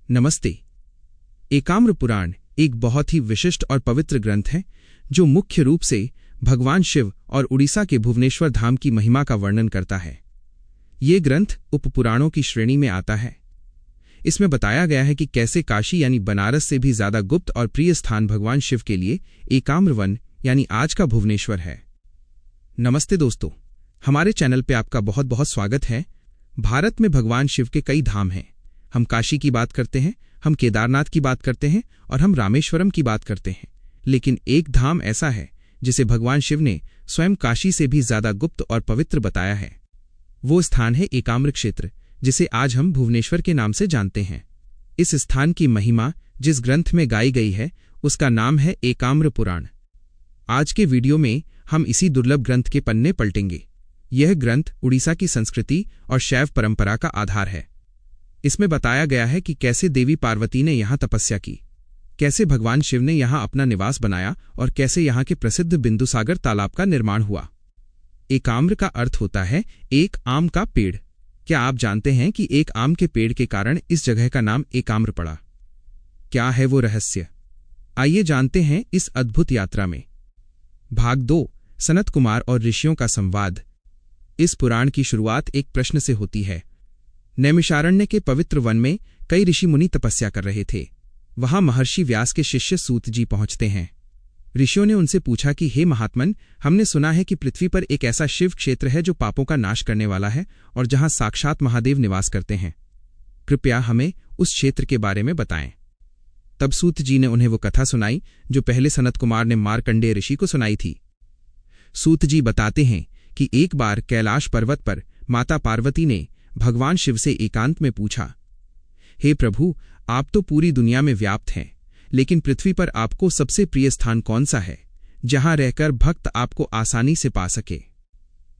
नमस्ते। एकाम्र पुराण एक बहुत ही विशिष्ट और पवित्र ग्रंथ है जो मुख्य रूप से भगवान शिव और उड़ीसा के भुवनेश्वर धाम की महिमा का वर्णन करता है। ये ग्रंथ उपपुराणों की श्रेणी में आता है। इसमें बताया गया है कि कैसे काशी यानी बनारस से भी ज्यादा गुप्त और प्रिय स्थान भगवान शिव के लिए एकाम्र वन यानी आज का भुवनेश्वर है। नमस्ते दोस्तों, हमारे चैनल पे आपका बहुत बहुत स्वागत है। भारत में भगवान शिव के कई धाम हैं। हम काशी की बात करते हैं, हम केदारनाथ की बात करते हैं और हम रामेश्वरम की बात करते हैं, लेकिन एक धाम ऐसा है जिसे भगवान शिव ने स्वयं काशी से भी ज्यादा गुप्त और पवित्र बताया है। वो स्थान है एकाम्र क्षेत्र, जिसे आज हम भुवनेश्वर के नाम से जानते हैं। इस स्थान की महिमा जिस ग्रंथ में गाई गई है उसका नाम है एकाम्र पुराण। आज के वीडियो में हम इसी दुर्लभ ग्रंथ के पन्ने पलटेंगे। यह ग्रंथ उड़ीसा की संस्कृति और शैव परंपरा का आधार है। इसमें बताया गया है कि कैसे देवी पार्वती ने यहाँ तपस्या की, कैसे भगवान शिव ने यहाँ अपना निवास बनाया और कैसे यहाँ के प्रसिद्ध बिंदुसागर तालाब का निर्माण हुआ। एकाम्र का अर्थ होता है एक आम का पेड़। क्या आप जानते हैं कि एक आम के पेड़ के कारण इस जगह का नाम एकाम्र पड़ा? क्या है वो रहस्य? आइए जानते हैं इस अद्भुत यात्रा में। भाग 2, सनत कुमार और ऋषियों का संवाद। इस पुराण की शुरुआत एक प्रश्न से होती है। नैमिषारण्य के पवित्र वन में कई ऋषि मुनि तपस्या कर रहे थे। वहां महर्षि व्यास के शिष्य सूत जी पहुंचते हैं। ऋषियों ने उनसे पूछा कि हे महात्मन, हमने सुना है कि पृथ्वी पर एक ऐसा शिव क्षेत्र है जो पापों का नाश करने वाला है और जहां साक्षात महादेव निवास करते हैं। कृपया हमें उस क्षेत्र के बारे में बताएं। तब सूत जी ने उन्हें वो कथा सुनाई जो पहले सनत कुमार ने मार्कंडेय ऋषि को सुनाई थी। सूत जी बताते हैं कि एक बार कैलाश पर्वत पर माता पार्वती ने भगवान शिव से एकांत में पूछा, हे प्रभु, आप तो पूरी दुनिया में व्याप्त हैं, लेकिन पृथ्वी पर आपको सबसे प्रिय स्थान कौन सा है जहां रहकर भक्त आपको आसानी से पा सके?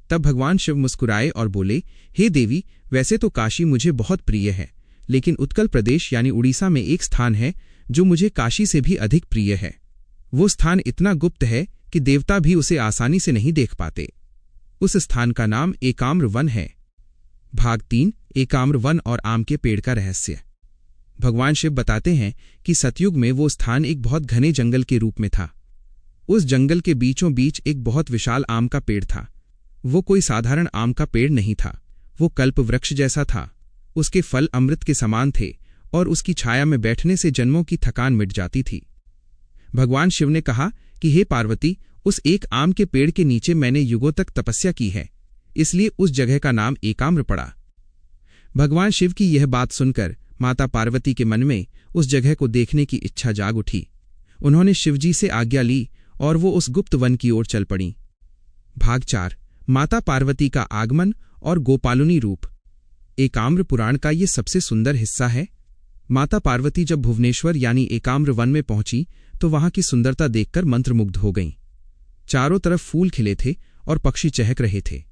तब भगवान शिव मुस्कुराए और बोले, हे देवी, वैसे तो काशी मुझे बहुत प्रिय है, लेकिन उत्कल प्रदेश यानी उड़ीसा में एक स्थान है जो मुझे काशी से भी अधिक प्रिय है। वो स्थान इतना गुप्त है कि देवता भी उसे आसानी से नहीं देख पाते। उस स्थान का नाम एकाम्र वन है। भाग 3, एकाम्र वन और आम के पेड़ का रहस्य। भगवान शिव बताते हैं कि सतयुग में वो स्थान एक बहुत घने जंगल के रूप में था। उस जंगल के बीचों बीच एक बहुत विशाल आम का पेड़ था। वो कोई साधारण आम का पेड़ नहीं था, वो कल्प वृक्ष जैसा था। उसके फल अमृत के समान थे और उसकी छाया में बैठने से जन्मों की थकान मिट जाती थी। भगवान शिव ने कहा कि हे पार्वती, उस एक आम के पेड़ के नीचे मैंने युगों तक तपस्या की है, इसलिए उस जगह का नाम एकाम्र पड़ा। भगवान शिव की यह बात सुनकर माता पार्वती के मन में उस जगह को देखने की इच्छा जाग उठी। उन्होंने शिवजी से आज्ञा ली और वो उस गुप्त वन की ओर चल पड़ी। भाग 4, माता पार्वती का आगमन और गोपालुनी रूप। एकाम्र पुराण का ये सबसे सुंदर हिस्सा है। माता पार्वती जब भुवनेश्वर यानी एकाम्र वन में पहुंची तो वहां की सुंदरता देखकर मंत्रमुग्ध हो गईं। चारों तरफ फूल खिले थे और पक्षी चहक रहे थे।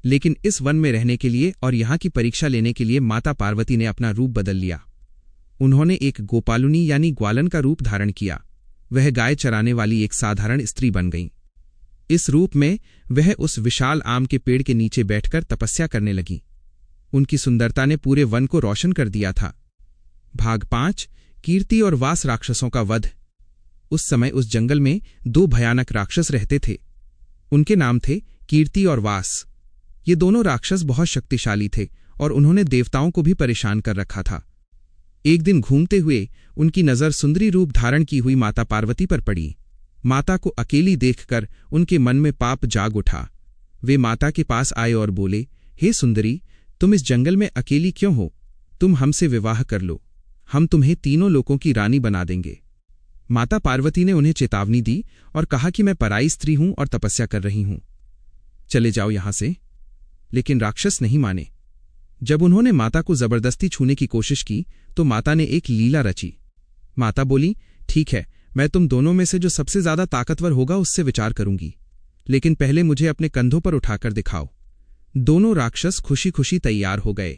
लेकिन इस वन में रहने के लिए और यहाँ की परीक्षा लेने के लिए माता पार्वती ने अपना रूप बदल लिया। उन्होंने एक गोपालुनी यानी ग्वालन का रूप धारण किया। वह गाय चराने वाली एक साधारण स्त्री बन गईं। इस रूप में वह उस विशाल आम के पेड़ के नीचे बैठकर तपस्या करने लगी। उनकी सुंदरता ने पूरे वन को रोशन कर दिया था। भाग 5, कीर्ति और वास राक्षसों का वध। उस समय उस जंगल में 2 भयानक राक्षस रहते थे। उनके नाम थे कीर्ति और वास। ये दोनों राक्षस बहुत शक्तिशाली थे और उन्होंने देवताओं को भी परेशान कर रखा था। एक दिन घूमते हुए उनकी नजर सुंदरी रूप धारण की हुई माता पार्वती पर पड़ी। माता को अकेली देखकर उनके मन में पाप जाग उठा। वे माता के पास आए और बोले, हे सुंदरी, तुम इस जंगल में अकेली क्यों हो? तुम हमसे विवाह कर लो, हम तुम्हें तीनों लोकों की रानी बना देंगे। माता पार्वती ने उन्हें चेतावनी दी और कहा कि मैं पराई स्त्री हूं और तपस्या कर रही हूं, चले जाओ यहां से। लेकिन राक्षस नहीं माने। जब उन्होंने माता को जबरदस्ती छूने की कोशिश की तो माता ने एक लीला रची। माता बोली, ठीक है, मैं तुम दोनों में से जो सबसे ज्यादा ताकतवर होगा उससे विचार करूंगी, लेकिन पहले मुझे अपने कंधों पर उठाकर दिखाओ। दोनों राक्षस खुशी खुशी तैयार हो गए।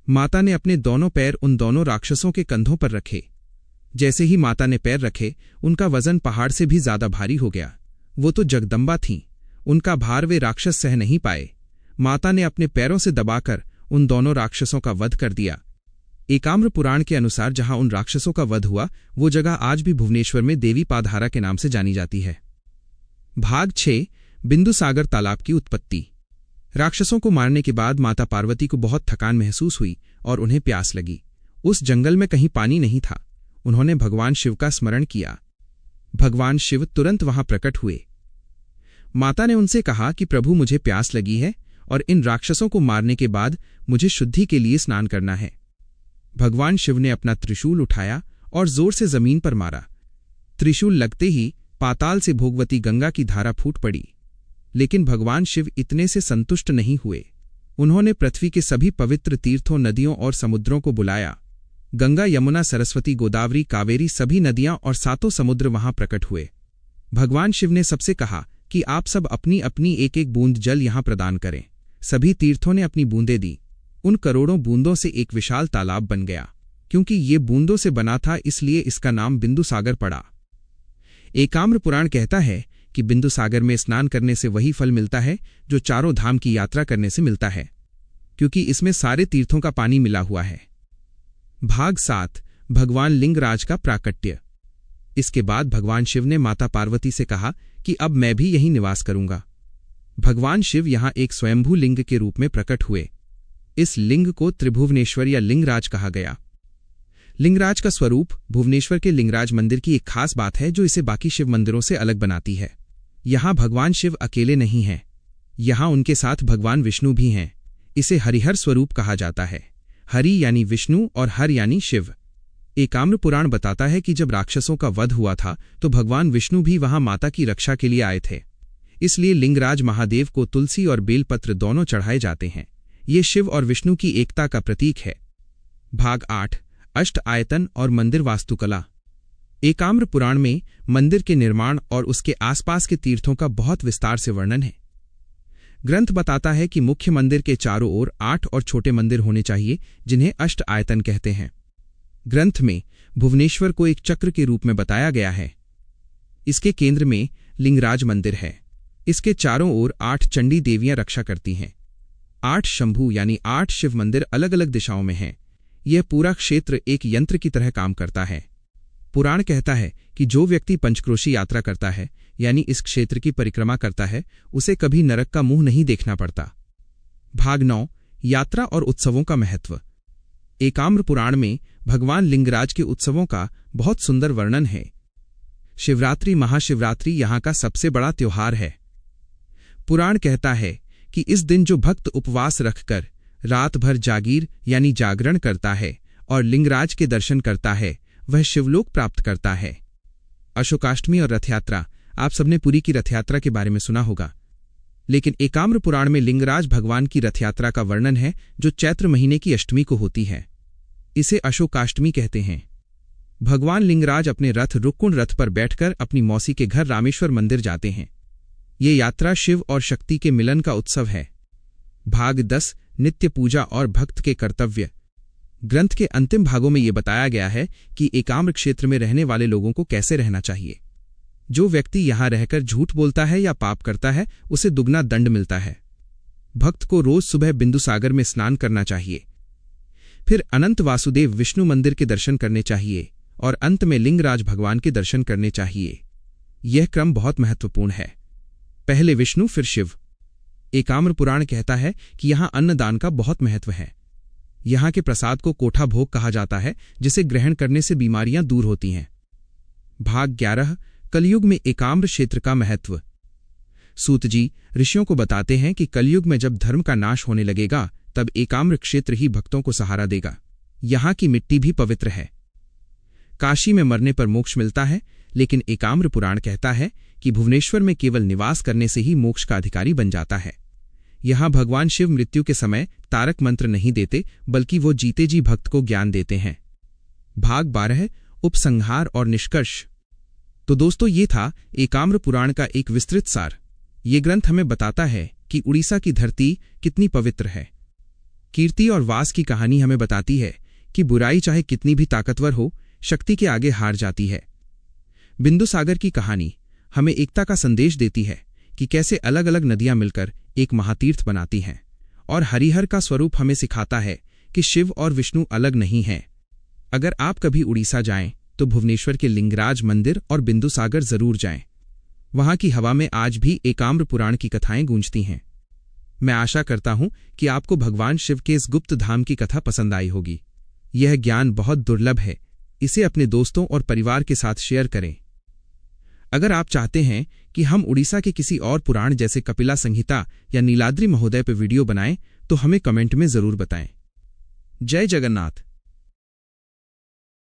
माता ने अपने दोनों पैर उन दोनों राक्षसों के कंधों पर रखे। जैसे ही माता ने पैर रखे, उनका वजन पहाड़ से भी ज्यादा भारी हो गया। वो तो जगदम्बा थीं, उनका भार वे राक्षस सह नहीं पाए। माता ने अपने पैरों से दबाकर उन दोनों राक्षसों का वध कर दिया। एकाम्र पुराण के अनुसार जहां उन राक्षसों का वध हुआ वो जगह आज भी भुवनेश्वर में देवी पाधारा के नाम से जानी जाती है। भाग 6 बिंदुसागर तालाब की उत्पत्ति। राक्षसों को मारने के बाद माता पार्वती को बहुत थकान महसूस हुई और उन्हें प्यास लगी। उस जंगल में कहीं पानी नहीं था। उन्होंने भगवान शिव का स्मरण किया। भगवान शिव तुरंत वहां प्रकट हुए। माता ने उनसे कहा कि प्रभु, मुझे प्यास लगी है और इन राक्षसों को मारने के बाद मुझे शुद्धि के लिए स्नान करना है। भगवान शिव ने अपना त्रिशूल उठाया और जोर से जमीन पर मारा। त्रिशूल लगते ही पाताल से भोगवती गंगा की धारा फूट पड़ी। लेकिन भगवान शिव इतने से संतुष्ट नहीं हुए। उन्होंने पृथ्वी के सभी पवित्र तीर्थों, नदियों और समुद्रों को बुलाया। गंगा, यमुना, सरस्वती, गोदावरी, कावेरी सभी नदियां और 7 समुद्र वहां प्रकट हुए। भगवान शिव ने सबसे कहा कि आप सब अपनी अपनी एक एक बूंद जल यहां प्रदान करें। सभी तीर्थों ने अपनी बूंदें दी। उन करोड़ों बूंदों से एक विशाल तालाब बन गया। क्योंकि ये बूंदों से बना था इसलिए इसका नाम बिंदुसागर पड़ा। एकाम्र पुराण कहता है कि बिंदुसागर में स्नान करने से वही फल मिलता है जो चारों धाम की यात्रा करने से मिलता है, क्योंकि इसमें सारे तीर्थों का पानी मिला हुआ है। भाग 7 भगवान लिंगराज का प्राकट्य। इसके बाद भगवान शिव ने माता पार्वती से कहा कि अब मैं भी यहीं निवास करूंगा। भगवान शिव यहां एक स्वयंभू लिंग के रूप में प्रकट हुए। इस लिंग को त्रिभुवनेश्वर या लिंगराज कहा गया। लिंगराज का स्वरूप भुवनेश्वर के लिंगराज मंदिर की एक खास बात है जो इसे बाकी शिव मंदिरों से अलग बनाती है। यहां भगवान शिव अकेले नहीं हैं, यहां उनके साथ भगवान विष्णु भी हैं। इसे हरिहर स्वरूप कहा जाता है। हरि यानी विष्णु और हर यानी शिव। एकाम्र पुराण बताता है कि जब राक्षसों का वध हुआ था तो भगवान विष्णु भी वहां माता की रक्षा के लिए आए थे। इसलिए लिंगराज महादेव को तुलसी और बेलपत्र दोनों चढ़ाए जाते हैं। ये शिव और विष्णु की एकता का प्रतीक है। भाग 8 अष्ट आयतन और मंदिर वास्तुकला। एकाम्र पुराण में मंदिर के निर्माण और उसके आसपास के तीर्थों का बहुत विस्तार से वर्णन है। ग्रंथ बताता है कि मुख्य मंदिर के चारों ओर 8 और छोटे मंदिर होने चाहिए जिन्हें अष्ट आयतन कहते हैं। ग्रंथ में भुवनेश्वर को एक चक्र के रूप में बताया गया है। इसके केंद्र में लिंगराज मंदिर है। इसके चारों ओर 8 चंडी देवियां रक्षा करती हैं। 8 शंभू यानी 8 शिव मंदिर अलग अलग दिशाओं में हैं। यह पूरा क्षेत्र एक यंत्र की तरह काम करता है। पुराण कहता है कि जो व्यक्ति पंचक्रोशी यात्रा करता है यानी इस क्षेत्र की परिक्रमा करता है उसे कभी नरक का मुंह नहीं देखना पड़ता। भाग 9 यात्रा और उत्सवों का महत्व। एकाम्र पुराण में भगवान लिंगराज के उत्सवों का बहुत सुंदर वर्णन है। शिवरात्रि, महाशिवरात्रि यहां का सबसे बड़ा त्योहार है। पुराण कहता है कि इस दिन जो भक्त उपवास रखकर रात भर जागीर यानी जागरण करता है और लिंगराज के दर्शन करता है वह शिवलोक प्राप्त करता है। अशोकाष्टमी और रथयात्रा। आप सबने पुरी की रथयात्रा के बारे में सुना होगा, लेकिन एकाम्र पुराण में लिंगराज भगवान की रथयात्रा का वर्णन है जो चैत्र महीने की अष्टमी को होती है। इसे अशोकाष्टमी कहते हैं। भगवान लिंगराज अपने रथ रुक्कुण रथ पर बैठकर अपनी मौसी के घर रामेश्वर मंदिर जाते हैं। ये यात्रा शिव और शक्ति के मिलन का उत्सव है। भाग 10 नित्य पूजा और भक्त के कर्तव्य। ग्रंथ के अंतिम भागों में यह बताया गया है कि एकाम्र क्षेत्र में रहने वाले लोगों को कैसे रहना चाहिए। जो व्यक्ति यहां रहकर झूठ बोलता है या पाप करता है उसे दुगना दंड मिलता है। भक्त को रोज सुबह बिंदुसागर में स्नान करना चाहिए, फिर अनंत वासुदेव विष्णु मंदिर के दर्शन करने चाहिए और अंत में लिंगराज भगवान के दर्शन करने चाहिए। यह क्रम बहुत महत्वपूर्ण है। पहले विष्णु फिर शिव। एकाम्र पुराण कहता है कि यहां अन्नदान का बहुत महत्व है। यहां के प्रसाद को कोठा भोग कहा जाता है जिसे ग्रहण करने से बीमारियां दूर होती हैं। भाग 11 कलयुग में एकाम्र क्षेत्र का महत्व। सूत जी ऋषियों को बताते हैं कि कलयुग में जब धर्म का नाश होने लगेगा तब एकाम्र क्षेत्र ही भक्तों को सहारा देगा। यहां की मिट्टी भी पवित्र है। काशी में मरने पर मोक्ष मिलता है, लेकिन एकाम्र पुराण कहता है कि भुवनेश्वर में केवल निवास करने से ही मोक्ष का अधिकारी बन जाता है। यहां भगवान शिव मृत्यु के समय तारक मंत्र नहीं देते बल्कि वो जीते जी भक्त को ज्ञान देते हैं। भाग 12 उपसंहार और निष्कर्ष। तो दोस्तों ये था एकाम्र पुराण का एक विस्तृत सार। ये ग्रंथ हमें बताता है कि उड़ीसा की धरती कितनी पवित्र है। कीर्ति और वास की कहानी हमें बताती है कि बुराई चाहे कितनी भी ताकतवर हो शक्ति के आगे हार जाती है। बिंदुसागर की कहानी हमें एकता का संदेश देती है कि कैसे अलग अलग नदियां मिलकर एक महातीर्थ बनाती हैं। और हरिहर का स्वरूप हमें सिखाता है कि शिव और विष्णु अलग नहीं हैं। अगर आप कभी उड़ीसा जाएं तो भुवनेश्वर के लिंगराज मंदिर और बिंदुसागर जरूर जाएं। वहां की हवा में आज भी एकाम्र पुराण की कथाएं गूंजती हैं। मैं आशा करता हूं कि आपको भगवान शिव के इस गुप्त धाम की कथा पसंद आई होगी। यह ज्ञान बहुत दुर्लभ है, इसे अपने दोस्तों और परिवार के साथ शेयर करें। अगर आप चाहते हैं कि हम उड़ीसा के किसी और पुराण जैसे कपिला संहिता या नीलाद्रि महोदय पर वीडियो बनाएं तो हमें कमेंट में जरूर बताएं। जय जगन्नाथ।